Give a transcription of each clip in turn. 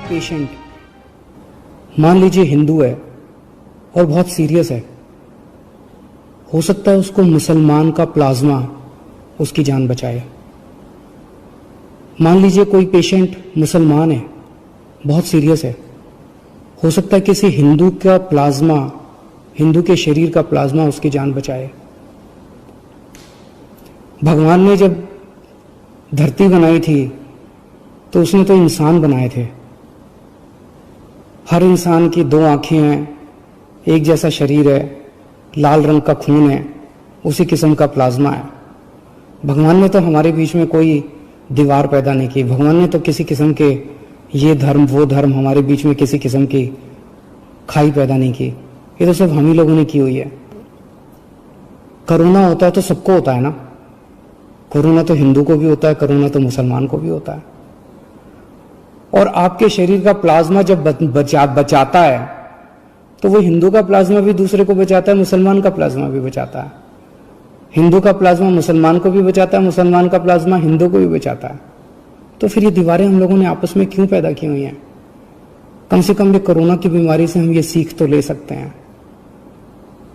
Patient मान लीजिए हिंदू है और बहुत सीरियस है, हो सकता है उसको मुसलमान का प्लाज्मा उसकी जान बचाए। मान लीजिए कोई पेशेंट मुसलमान है, बहुत सीरियस है, हो सकता है किसी हिंदू का प्लाज्मा, हिंदू के शरीर का प्लाज्मा उसकी जान बचाए। भगवान ने जब धरती बनाई थी तो उसने तो इंसान बनाए थे। हर इंसान की दो आंखें हैं, एक जैसा शरीर है, लाल रंग का खून है, उसी किस्म का प्लाज्मा है। भगवान ने तो हमारे बीच में कोई दीवार पैदा नहीं की। भगवान ने तो किसी किस्म के ये धर्म वो धर्म हमारे बीच में किसी किस्म की खाई पैदा नहीं की। ये तो सब हम ही लोगों ने की हुई है। कोरोना होता है तो सबको होता है ना, कोरोना तो हिंदू को भी होता है, कोरोना तो मुसलमान को भी होता है। और आपके शरीर का प्लाज्मा जब बचाता है तो वो हिंदू का प्लाज्मा भी दूसरे को बचाता है, मुसलमान का प्लाज्मा भी बचाता है। हिंदू का प्लाज्मा मुसलमान को भी बचाता है, मुसलमान का प्लाज्मा हिंदू को भी बचाता है। तो फिर ये दीवारें हम लोगों ने आपस में क्यों पैदा की हुई हैं? कम से कम ये कोरोना की बीमारी से हम ये सीख तो ले सकते हैं।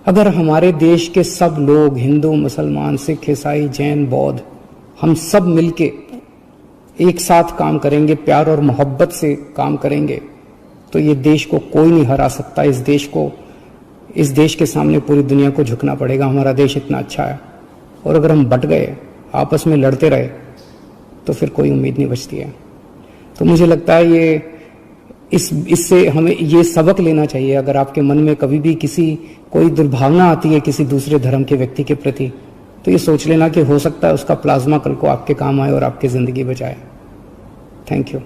अगर हमारे देश के सब लोग, हिंदू, मुसलमान, सिख, ईसाई, जैन, बौद्ध, हम सब मिलके एक साथ काम करेंगे, प्यार और मोहब्बत से काम करेंगे, तो ये देश को कोई नहीं हरा सकता। इस देश के सामने पूरी दुनिया को झुकना पड़ेगा। हमारा देश इतना अच्छा है। और अगर हम बट गए, आपस में लड़ते रहे, तो फिर कोई उम्मीद नहीं बचती है। तो मुझे लगता है इससे हमें ये सबक लेना चाहिए। अगर आपके मन में कभी भी कोई दुर्भावना आती है किसी दूसरे धर्म के व्यक्ति के प्रति, तो ये सोच लेना कि हो सकता है उसका प्लाज्मा कल को आपके काम आए और आपकी जिंदगी बचाए। Thank you.